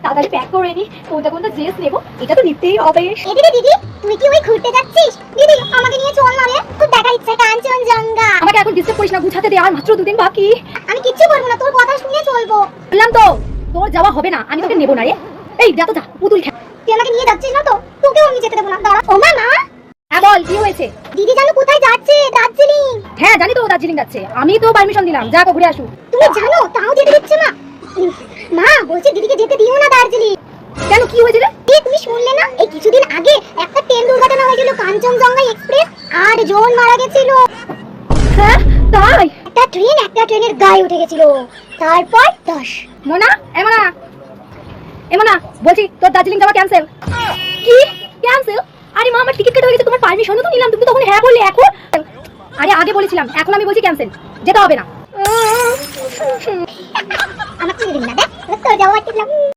তাড়াতাড়ি প্যাক করে নি, কোনটা কোনটা ড্রেস নেবো, এটা তো নিতেই হবে। এদিকে দিদি, তুই কি ওই ঘুরতে যাচ্ছিস? দিদি আমাকে নিয়ে চল না রে, খুব দেখার ইচ্ছা কাঞ্চনজঙ্ঘা। আমাকে এখন ডিস্টার্ব করিস না, গুছাতে দে, আর মাত্র 2 দিন বাকি। আমি কিচ্ছু করবো না, তোর কথা শুনে চলবো। বললাম তো তোর যাওয়া হবে না, আমি তোকে নেবো না রে। এই যা তো যা, পুতুল খেল। তুই আমাকে নিয়ে যাচ্ছিস না তো? তোকেও আমি যেতে দেবো না, দাঁড়া। ও মা মা, হ্যাঁ বল, কি হয়েছে? দিদি জানো কোথায় যাচ্ছে? দার্জিলিং। হ্যাঁ জানি তো ও দার্জিলিং যাচ্ছে, আমি তো পারমিশন দিলাম, যা ঘুরে আসু। তুমি জানো তাও যেতে দিচ্ছে না। মা বলছে দিদিকে যেতে দিও না দার্জিলিং। কেন, কি হয়েছে রে? তুমি শুনলে না, এই কিছুদিন আগে একটা ট্রেন দুর্ঘটনা হয়েছিল, কাঞ্চনজঙ্ঘা এক্সপ্রেস, 8 জন মারা গেছিল। হ্যাঁ তাই? একটা ট্রেনের গায়ে উঠে গেছিল, তারপর 10। মোনা, মোনা, মোনা, বলছি তোর দার্জিলিং যাওয়া ক্যান্সেল। কি ক্যান্সেল? আরে মা, আমার টিকিট কাটা হয়ে গেছে, তোমার পারমিশনও তো নিলাম, তুমি তখন হ্যাঁ বললে, এখন? আরে আগে বলেছিলাম, এখন আমি বলছি ক্যান্সেল, যেতে হবে না। আমার ছেড়ে দিবি না, দেখ তোর যাওয়া